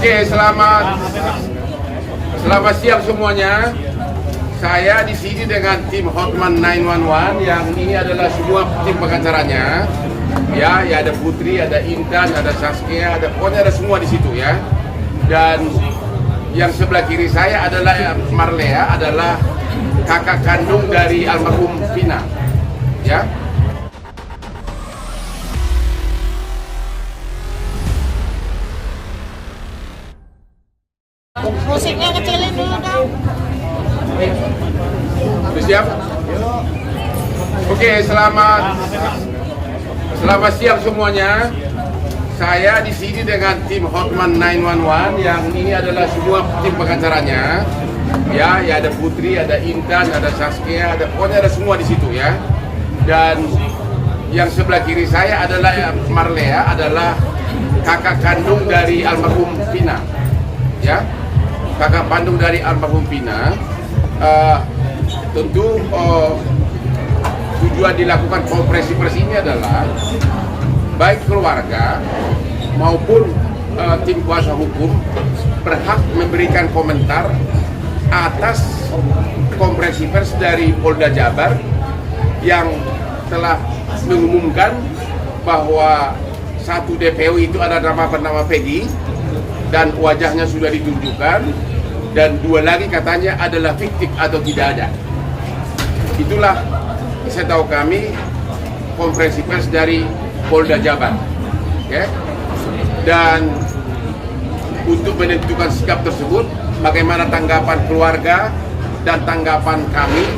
Oke, selamat siang semuanya. Saya di sini dengan tim Hotman 911 yang ini adalah semua tim pengacaranya. Ya ada Putri, ada Intan, ada Saskia, pokoknya ada semua di situ ya. Dan yang sebelah kiri saya adalah Marlea, adalah kakak kandung dari almarhum Vina. Ya. Musiknya kecilin dulu dong. Sudah siap? Oke, selamat siang semuanya. Saya di sini dengan tim Hotman 911 yang ini adalah semua tim pengacaranya. Ya ada Putri, ada Intan, ada Saskia, pokoknya ada semua di situ ya. Dan yang sebelah kiri saya adalah Marlea, adalah kakak kandung dari almarhum Vina. Ya. Kakak kandung dari almarhum Vina. Tentu tujuan dilakukan konferensi pers ini adalah baik keluarga maupun tim kuasa hukum berhak memberikan komentar atas konferensi pers dari Polda Jabar yang telah mengumumkan bahwa satu DPO itu ada nama bernama Peggy dan wajahnya sudah ditunjukkan, dan dua lagi katanya adalah fiktif atau tidak ada. Itulah saya tahu kami konferensi pers dari Polda Jabar. Okay? Dan untuk menentukan sikap tersebut, bagaimana tanggapan keluarga dan tanggapan kami,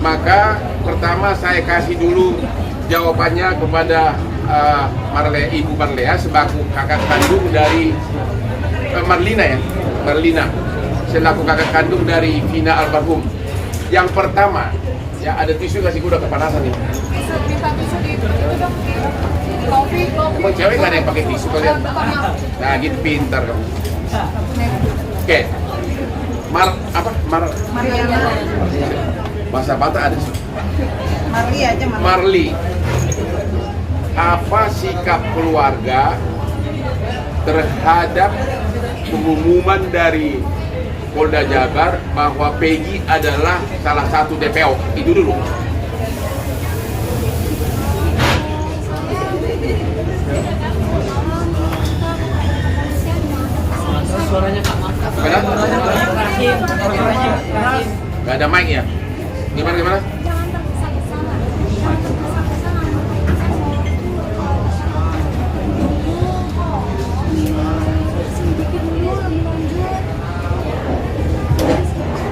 maka pertama saya kasih dulu jawabannya kepada Marlea, Ibu Marlea sebagai kakak kandung dari Marlina selaku kakak kandung dari Vina almarhum. Yang pertama, ya ada tisu, kasih kuda kepanasan nih. Tisu di itu dong. Kopi. Emang cewek nggak ada yang pakai tisu kalian? Nah gitu, pintar kamu. Oke. Mariana. Bahasa Batak ada sih. Marli aja Marli. Apa sikap keluarga terhadap pengumuman dari Polda Jabar bahwa Peggy adalah salah satu DPO? Itu dulu. Suaranya Gak ada mic ya? Gimana?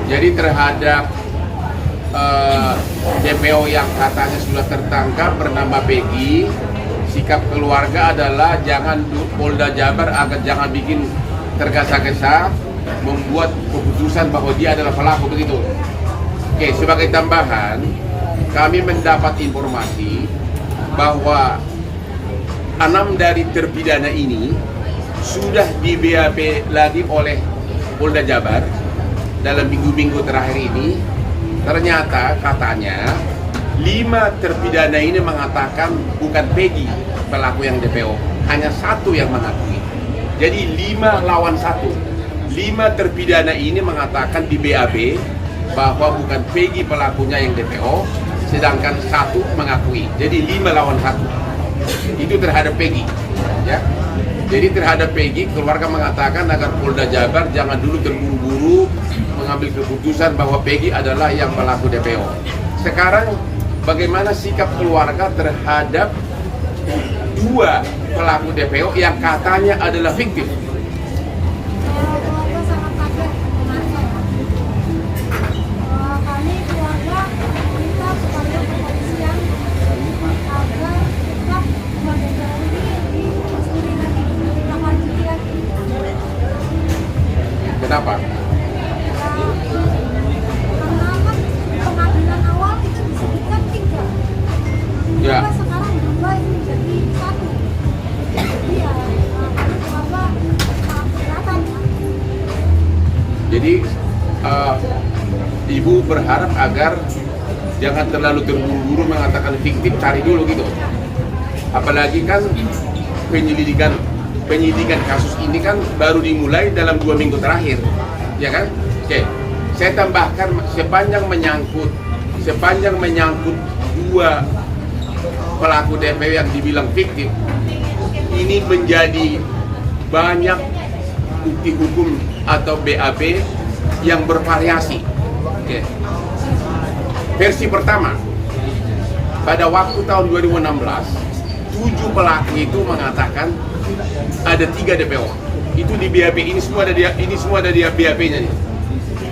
Jadi terhadap DPO yang katanya sudah tertangkap bernama Peggy, sikap keluarga adalah jangan Polda Jabar agar jangan bikin tergesa-gesa membuat keputusan bahwa dia adalah pelaku, begitu. Oke, sebagai tambahan, kami mendapat informasi bahwa 6 dari terpidana ini sudah di BAP lagi oleh Polda Jabar dalam minggu-minggu terakhir ini. Ternyata katanya 5 terpidana ini mengatakan bukan Peggy pelaku yang DPO, hanya 1 yang mengakui. Jadi 5 lawan 1. 5 terpidana ini mengatakan di BAB bahwa bukan Peggy pelakunya yang DPO, sedangkan 1 mengakui. Jadi 5 lawan 1. Itu terhadap Peggy, ya. Jadi terhadap Peggy, keluarga mengatakan agar Polda Jabar jangan dulu terburu-buru mengambil keputusan bahwa Peggy adalah yang pelaku DPO. Sekarang bagaimana sikap keluarga terhadap 2 pelaku DPO yang katanya adalah fiktif? Kenapa? Karena kan pengadilan awal itu disebutkan 3. Ya. Sekarang 2 ini jadi 1. Jadi ya keberatan. Jadi ibu berharap agar jangan terlalu terburu-buru mengatakan fiktif, cari dulu gitu. Apalagi kan penyelidikan penyidikan kasus ini kan baru dimulai dalam 2 minggu terakhir, ya kan? Oke, saya tambahkan sepanjang menyangkut 2 pelaku DPO yang dibilang fiktif, ini menjadi banyak bukti hukum atau BAP yang bervariasi. Oke. Versi pertama, pada waktu tahun 2016, 7 pelaku itu mengatakan ada 3 DPO. Itu di BAP, ini semua ada di BAP-nya nih.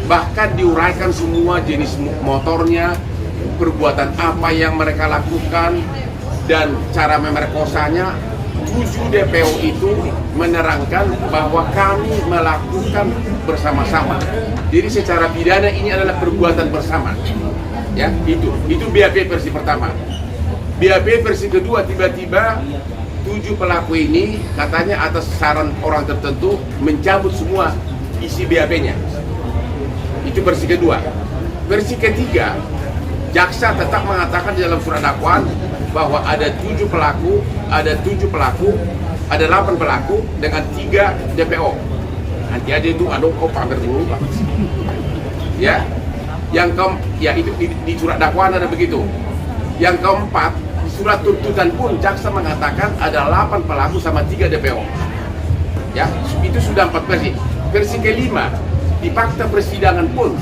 Bahkan diuraikan semua jenis motornya, perbuatan apa yang mereka lakukan, dan cara memerkosanya. 7 DPO itu menerangkan bahwa kami melakukan bersama-sama. Jadi secara pidana ini adalah perbuatan bersama. Ya, itu BAP versi pertama. BAP versi kedua, tiba-tiba 7 pelaku ini katanya atas saran orang tertentu mencabut semua isi BAP-nya. Itu versi kedua. Versi ketiga, jaksa tetap mengatakan di dalam surat dakwaan bahwa ada 7 pelaku, ada 8 pelaku dengan 3 DPO. Nanti aja itu pamer dulu, Pak. Ya. Itu di surat dakwaan ada begitu. Yang keempat, surat tuntutan pun jaksa mengatakan ada 8 pelaku sama 3 DPO. Ya, itu sudah 4 versi. Versi kelima, di fakta persidangan pun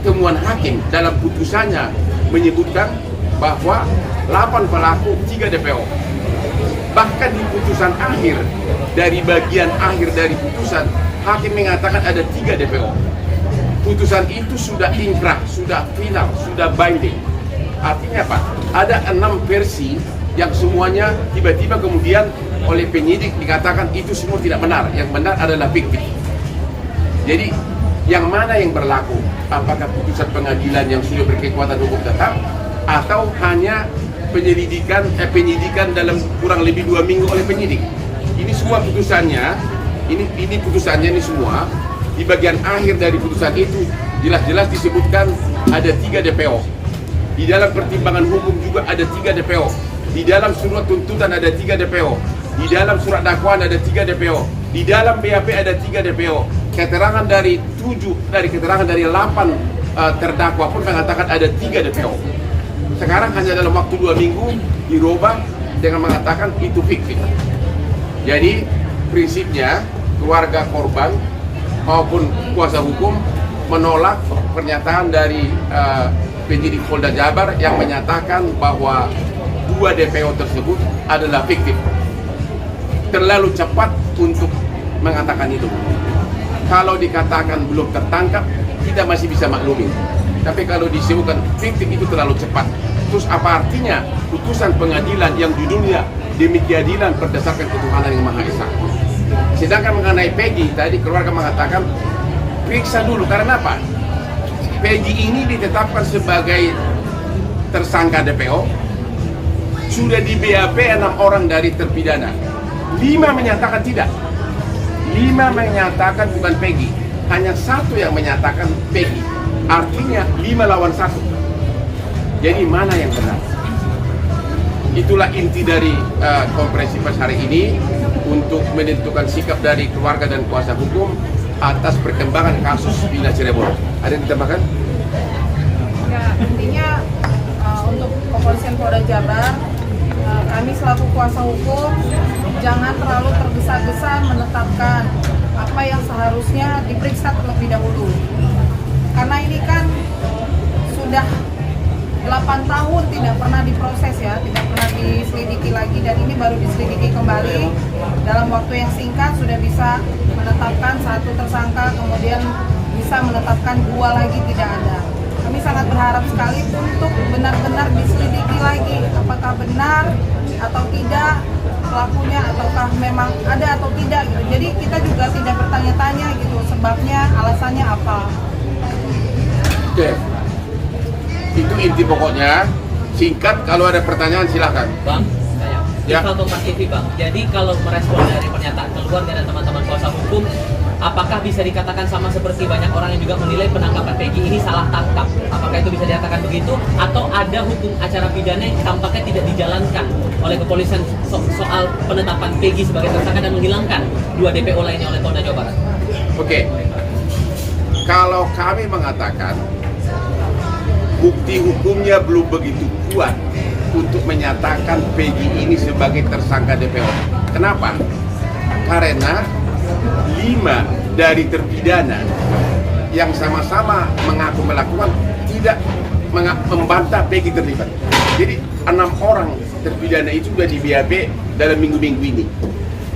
temuan hakim dalam putusannya menyebutkan bahwa 8 pelaku 3 DPO. Bahkan di putusan akhir, dari bagian akhir dari putusan, hakim mengatakan ada 3 DPO. Putusan itu sudah inkrah, sudah final, sudah binding. Artinya apa? Ada 6 versi yang semuanya tiba-tiba kemudian oleh penyidik dikatakan itu semua tidak benar. Yang benar adalah fiktif. Jadi yang mana yang berlaku? Apakah putusan pengadilan yang sudah berkekuatan hukum tetap, atau hanya penyidikan dalam kurang lebih 2 minggu oleh penyidik? Ini semua putusannya, ini putusannya ini semua. Di bagian akhir dari putusan itu jelas-jelas disebutkan ada 3 DPO. Di dalam pertimbangan hukum juga ada 3 DPO. Di dalam surat tuntutan ada 3 DPO. Di dalam surat dakwaan ada 3 DPO. Di dalam BAP ada 3 DPO. Keterangan dari 8 terdakwa pun mengatakan ada 3 DPO. Sekarang hanya dalam waktu 2 minggu dirubah dengan mengatakan itu fiktif. Jadi prinsipnya keluarga korban maupun kuasa hukum menolak pernyataan dari penyidik Polda Jabar yang menyatakan bahwa 2 DPO tersebut adalah fiktif. Terlalu cepat untuk mengatakan itu. Kalau dikatakan belum tertangkap, kita masih bisa maklumi. Tapi kalau disebutkan fiktif itu terlalu cepat. Terus apa artinya putusan pengadilan yang judulnya demi keadilan berdasarkan ketuhanan yang Maha Esa? Sedangkan mengenai Peggy, tadi keluarga mengatakan periksa dulu. Karena apa? Peggy ini ditetapkan sebagai tersangka DPO. Sudah di BAP 6 orang dari terpidana. 5 menyatakan tidak. 5 menyatakan bukan Peggy. Hanya 1 yang menyatakan Peggy. Artinya 5 lawan 1. Jadi mana yang benar? Itulah inti dari konferensi pers hari ini untuk menentukan sikap dari keluarga dan kuasa hukum atas perkembangan kasus Villa Cirebon. Ada yang ditambahkan? Ya, intinya untuk Kepolisian Polda Jabar, kami selaku kuasa hukum jangan terlalu tergesa-gesa menetapkan apa yang seharusnya diperiksa terlebih dahulu. Karena ini kan sudah 8 tahun tidak pernah diproses ya, tidak pernah diselidiki lagi, dan ini baru diselidiki kembali dalam waktu yang singkat sudah bisa menetapkan 1 tersangka, kemudian bisa menetapkan 2 lagi tidak ada. Kami sangat berharap sekali untuk benar-benar diselidiki lagi apakah benar atau tidak pelakunya, ataukah memang ada atau tidak gitu. Jadi kita juga tidak bertanya-tanya gitu sebabnya, alasannya apa. Oke. Itu inti pokoknya. Singkat, kalau ada pertanyaan silakan. Bang, saya. Ya. Di Kompas TV, Bang. Jadi kalau merespon dari pernyataan keluarga dan teman-teman kuasa hukum, apakah bisa dikatakan sama seperti banyak orang yang juga menilai penangkapan Peggy ini salah tangkap? Apakah itu bisa dikatakan begitu? Atau ada hukum acara pidana yang tampaknya tidak dijalankan oleh kepolisian soal penetapan Peggy sebagai tersangka dan menghilangkan 2 DPO lainnya oleh Polda Jawa Barat? Oke, kalau kami mengatakan bukti hukumnya belum begitu kuat untuk menyatakan Peggy ini sebagai tersangka DPO. Kenapa? Karena 5 dari terpidana yang sama-sama mengaku melakukan tidak membantah Peggy terlibat. Jadi 6 orang terpidana itu sudah di BAP dalam minggu-minggu ini.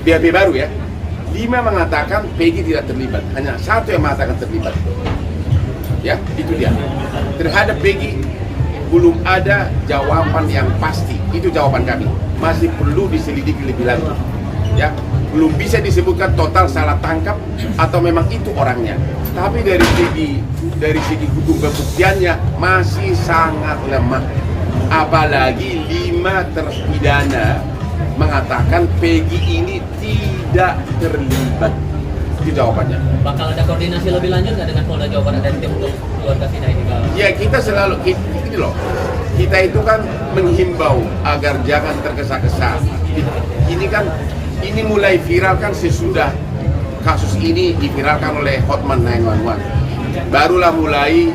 BAP baru ya. 5 mengatakan Peggy tidak terlibat, hanya 1 yang mengatakan terlibat. Ya, itu dia. Terhadap Peggy belum ada jawaban yang pasti. Itu jawaban kami. Masih perlu diselidiki lebih lanjut. Ya, belum bisa disebutkan total salah tangkap atau memang itu orangnya. Tapi dari segi hukum pembuktiannya masih sangat lemah. Apalagi 5 terpidana mengatakan Peggy ini tidak terlibat. Itu jawabannya. Bakal ada koordinasi lebih lanjut nggak dengan Polda Jawa Barat dan tim untuk keluarga Vina ini? Ya, kita selalu ini loh. Kita itu kan menghimbau agar jangan tergesa-gesa. Ini kan mulai viral kan sesudah kasus ini diviralkan oleh Hotman 911. Barulah mulai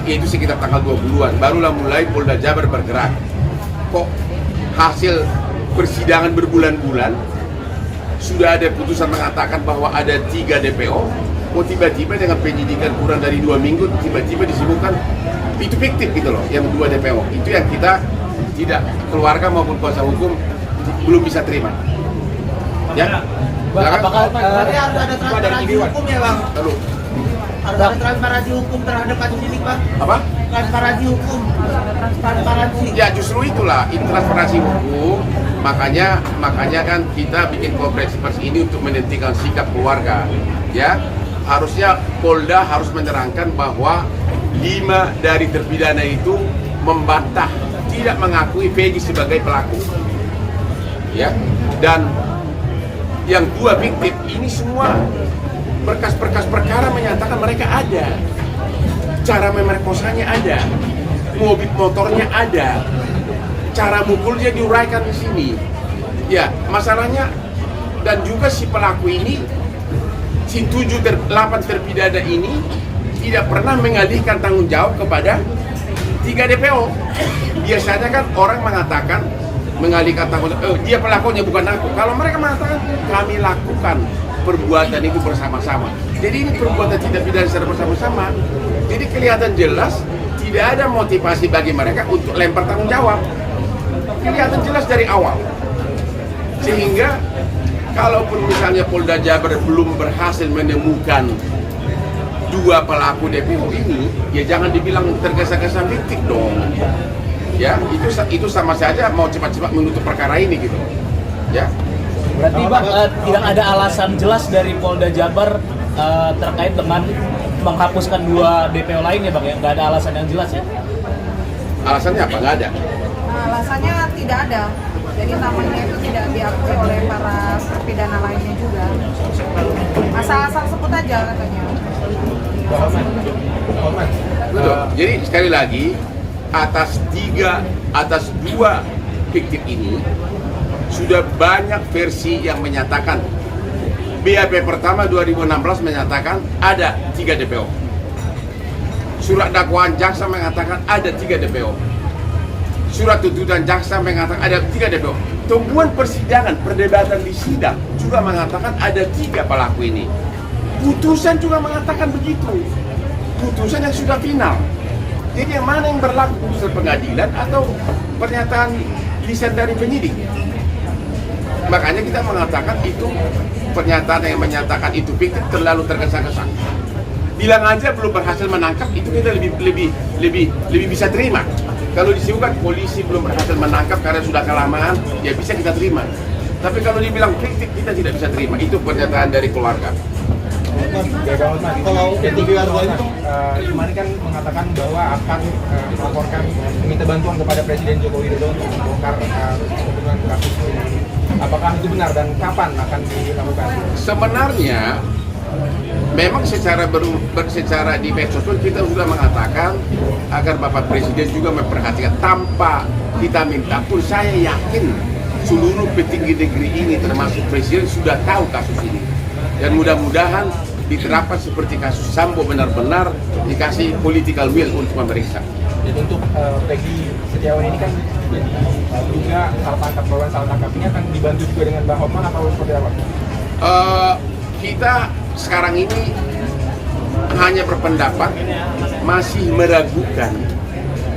yaitu sekitar tanggal 20-an, barulah mulai Polda Jabar bergerak. Kok hasil persidangan berbulan-bulan sudah ada putusan mengatakan bahwa ada 3 DPO, kok tiba-tiba dengan penyidikan kurang dari 2 minggu tiba-tiba disebutkan itu fiktif gitu loh, yang 2 DPO. Itu yang kita tidak, keluarga maupun kuasa hukum belum bisa terima. Ya, Apakah berarti harus ada transparansi hukum ya Bang? lalu Harus ada transparansi hukum terhadap kasus ini Bang? apa? Transparansi hukum, transparansi. Ya justru itulah transparansi hukum. Makanya kan kita bikin konferensi pers ini untuk menentukan sikap keluarga. Ya, harusnya Polda harus menerangkan bahwa 5 dari terpidana itu membantah, tidak mengakui Peggy sebagai pelaku. Ya, dan yang 2 fiktif ini semua berkas-berkas perkara menyatakan mereka ada, cara memerkosanya ada, mobil motornya ada, cara mukulnya diuraikan di sini. Ya, masalahnya dan juga si pelaku ini, si 8 terpidana ini tidak pernah mengalihkan tanggung jawab kepada 3 DPO. Biasanya kan orang mengatakan mengalihkan tanggung jawab, dia pelakunya bukan aku. Kalau mereka mengatakan kami lakukan perbuatan itu bersama-sama. Jadi ini perbuatan tidak pidana secara bersama-sama. Jadi kelihatan jelas tidak ada motivasi bagi mereka untuk lempar tanggung jawab. Kelihatan jelas dari awal. Sehingga kalaupun misalnya Polda Jabar belum berhasil menemukan 2 pelaku DPO ini, ya jangan dibilang tergesa-gesa fiktif dong. Ya, itu sama saja mau cepat-cepat menutup perkara ini gitu. Ya. Berarti Bang, tidak ada alasan jelas dari Polda Jabar terkait dengan menghapuskan 2 DPO lainnya Bang ya? Nggak ada alasan yang jelas ya? Alasannya apa? Nggak ada. Alasannya tidak ada. Jadi namanya itu tidak diakui oleh para terpidana lainnya juga. Asal-asal sebut aja katanya. Betul. Jadi sekali lagi atas 2 fiktif ini sudah banyak versi yang menyatakan. BAP pertama 2016 menyatakan ada 3 DPO. Surat dakwaan jaksa mengatakan ada 3 DPO. Surat tuntutan jaksa mengatakan ada 3 DPO. Temuan persidangan, perdebatan di sidang juga mengatakan ada 3 pelaku ini. Putusan juga mengatakan begitu. Putusan yang sudah final. Jadi yang mana yang berlaku, putusan pengadilan atau pernyataan lisan dari penyidik? Makanya kita mengatakan itu pernyataan yang menyatakan itu fiktif terlalu tergesa-gesa. Bilang aja belum berhasil menangkap, itu kita lebih bisa terima. Kalau disebutkan polisi belum berhasil menangkap karena sudah kelamaan, ya bisa kita terima. Tapi kalau dibilang fiktif, kita tidak bisa terima. Itu pernyataan dari keluarga. Kalau P3 warga itu kemarin kan mengatakan bahwa akan melaporkan, meminta bantuan kepada Presiden Joko Widodo untuk membongkar pembunuhan kasus ini. Apakah itu benar dan kapan akan dilakukan? Sebenarnya memang secara secara di medsos pun kita sudah mengatakan agar Bapak Presiden juga memperhatikan, tanpa kita minta pun saya yakin seluruh petinggi negeri ini termasuk Presiden sudah tahu kasus ini, dan mudah-mudahan diterapkan seperti kasus Sambo, benar-benar dikasih political will untuk memeriksa. Jadi untuk Peggy Setiawan ini kan juga salah tangkap ini akan dibantu juga dengan Bang Hotman atau seperti apa? Kita sekarang ini hanya berpendapat, masih meragukan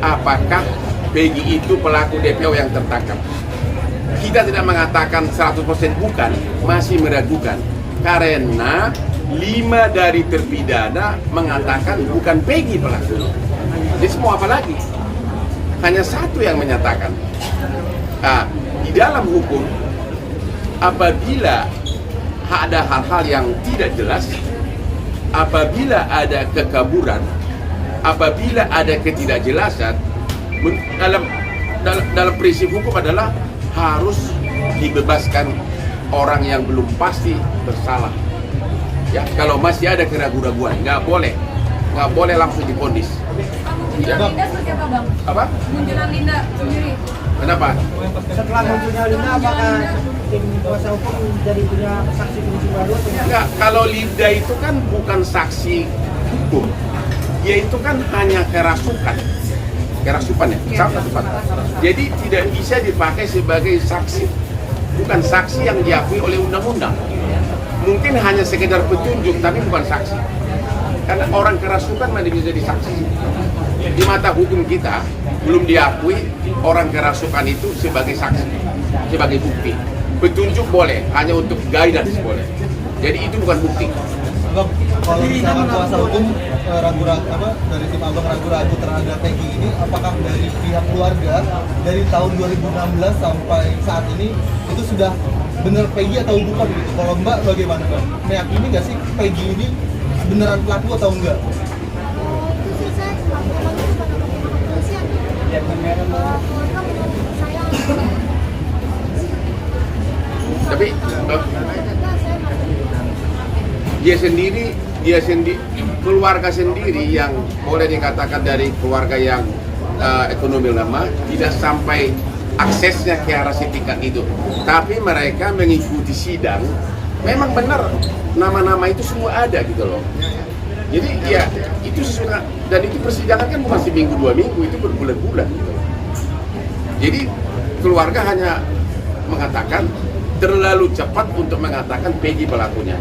apakah Peggy itu pelaku DPO yang tertangkap. Kita tidak mengatakan 100% bukan, masih meragukan, karena 5 dari terpidana mengatakan bukan Peggy pelaku. Jadi semua apa lagi? Hanya satu yang menyatakan. Nah, di dalam hukum, apabila ada hal-hal yang tidak jelas, apabila ada kekaburan, apabila ada ketidakjelasan, dalam prinsip hukum adalah harus dibebaskan orang yang belum pasti bersalah. Ya, kalau masih ada keraguan-raguan, nggak boleh langsung divonis. Ya. Linda seperti apa, Bang? Apa? Munculan Linda sendiri. Kenapa? Setelah munculnya Linda, apakah tim kuasa hukum jadi punya saksi kunci baru? Enggak, kalau Linda itu kan bukan saksi hukum, dia itu kan hanya kerasukan ya, sama tepat. Jadi tidak bisa dipakai sebagai saksi, bukan saksi yang diakui oleh undang-undang. Mungkin hanya sekedar petunjuk, tapi bukan saksi. Karena orang kerasukan mana bisa jadi saksi. Di mata hukum kita belum diakui orang kerasukan itu sebagai saksi, sebagai bukti. Petunjuk boleh, hanya untuk guidance boleh. Jadi itu bukan bukti. Bang, kalau misalkan kuasa hukum ragu-ragu dari tim Abang ragu-ragu terhadap Peggy ini, apakah dari pihak keluarga dari tahun 2016 sampai saat ini itu sudah benar Peggy atau bukan gitu? Kalau Mbak bagaimana, Bang? Meyakini nggak sih Peggy ini beneran pelaku atau enggak? Itu saya laporan kepada kepolisian. Keluarga menurut saya Tapi dia sendiri keluarga sendiri yang boleh dikatakan dari keluarga yang ekonomi lemah tidak sampai aksesnya ke arah sertifikat itu. Tapi mereka mengikuti sidang, memang benar nama-nama itu semua ada gitu loh. Jadi ya itu sudah, dan itu persidangan kan bukan seminggu 2 minggu, itu berbulan-bulan gitu. Jadi keluarga hanya mengatakan terlalu cepat untuk mengatakan Peggy pelakunya,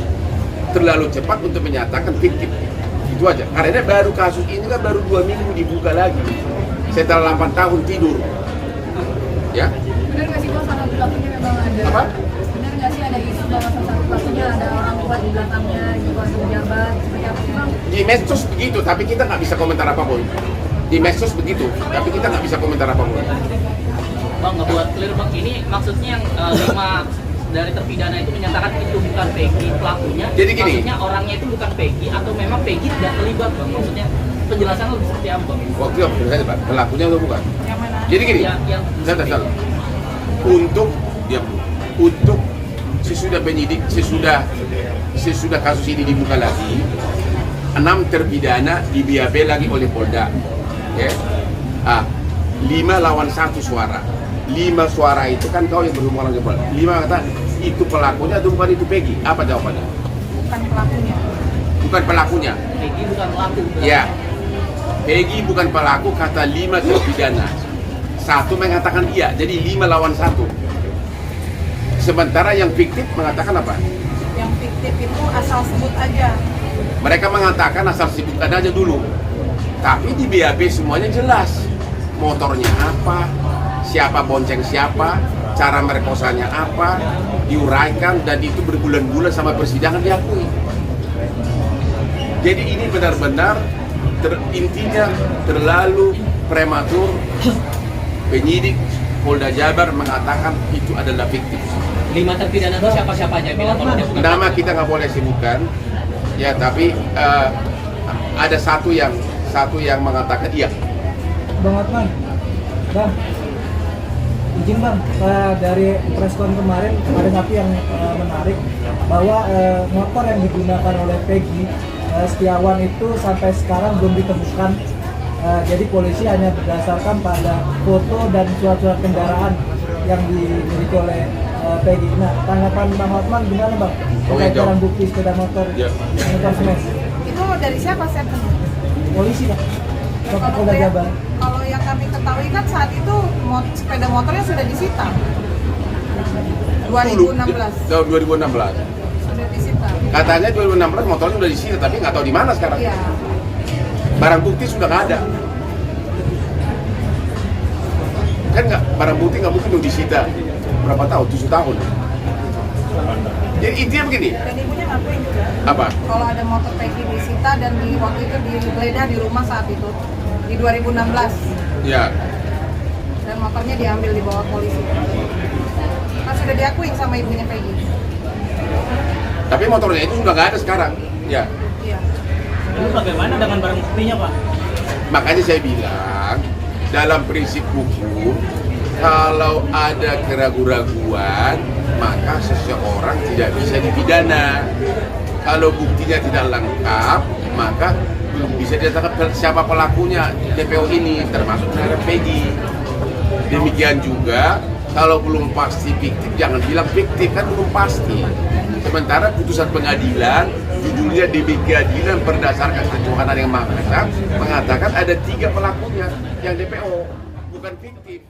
terlalu cepat untuk menyatakan fiktif. Itu aja. Karena baru kasus ini kan baru 2 minggu dibuka lagi setelah 8 tahun tidur. Ya. Benar nggak sih Bang, salah satu pelakunya memang ada? Apa? Benar nggak sih ada isu bahwa salah satu pelakunya ada orang kuat di belakangnya, juga pejabat, seperti apa sih Bang? Di medsos begitu, tapi kita nggak bisa komentar apapun. Di medsos begitu, tapi kita nggak bisa komentar apapun. Bang, nggak buat clear Bang, ini maksudnya yang 5 dari terpidana itu menyatakan itu bukan Peggy pelakunya. Jadi gini, maksudnya orangnya itu bukan Peggy atau memang Peggy tidak terlibat Bang? Maksudnya penjelasan lebih seperti apa Bang? waktu itu saya Pak, pelakunya atau bukan? Yang mana? Jadi gini, Yang salah. Untuk sesudah penyidik, sesudah kasus ini dibuka lagi, 6 terpidana di BAP lagi oleh Polda. Ya. 5 lawan 1 suara. 5 suara itu kan kau yang berhubungan dengan Polda. 5 kata itu pelakunya atau bukan itu Peggy? Apa jawabannya? Bukan pelakunya. Bukan pelakunya. Peggy bukan pelaku. Ya. Peggy bukan pelaku, kata 5 terpidana. 1 mengatakan iya, jadi 5 lawan 1. Sementara yang fiktif mengatakan apa? Yang fiktif itu asal sebut aja. Mereka mengatakan asal sebutkan aja dulu. Tapi di BAP semuanya jelas. Motornya apa, siapa bonceng siapa, cara merkosanya apa, diuraikan, dan itu berbulan-bulan sama persidangan diakui. Jadi ini benar-benar intinya terlalu prematur. Penyidik Polda Jabar mengatakan itu adalah fiktif. 5 terpidana itu siapa-siapa aja bilang kalau dia bukan Nama pelaku. kita nggak boleh sebutkan, ya, tapi ada satu yang mengatakan iya. Bang Hotman, Bang, Izin bang, dari preskon kemarin ada satu yang menarik bahwa motor yang digunakan oleh Peggy Setiawan itu sampai sekarang belum ditemukan. Jadi polisi hanya berdasarkan pada foto dan surat-surat kendaraan yang dimiliki oleh Peggy. Nah, tanggapan Bang Hotman gimana bang? Terkait barang bukti sepeda motor, motor smash. Itu dari siapa statement? Polisi bang. Kalau Polda Jabar. kalau yang kami ketahui kan saat itu sepeda motornya sudah disita. 2016 Tahun 2016. sudah disita. Katanya 2016 motornya udah disita, tapi nggak tahu di mana sekarang. Iya. Barang bukti sudah nggak ada. Kan nggak, barang bukti nggak mungkin udah disita berapa tahun? 7 tahun. Jadi intinya begini. Dan ibunya ngakuin juga. Apa? Kalau ada motor Peggy disita dan waktu itu digeledah di rumah saat itu di 2016 Ya. dan motornya diambil di bawah polisi. Kan sudah diakuin sama ibunya Peggy. Tapi motornya itu sudah nggak ada sekarang. Ya. Iya. Lalu bagaimana dengan barang buktinya Pak? Makanya saya bilang dalam prinsip hukum kalau ada keraguan-raguan maka seseorang tidak bisa dipidana. Kalau buktinya tidak lengkap maka belum bisa ditetapkan siapa pelakunya DPO ini termasuk terhadap Peggy. Demikian juga kalau belum pasti fiktif jangan bilang fiktif, kan belum pasti. Sementara putusan pengadilan judulnya DB Keadilan berdasarkan ketuhanan yang Maha Esa mengatakan ada 3 pelakunya yang DPO, bukan fiktif.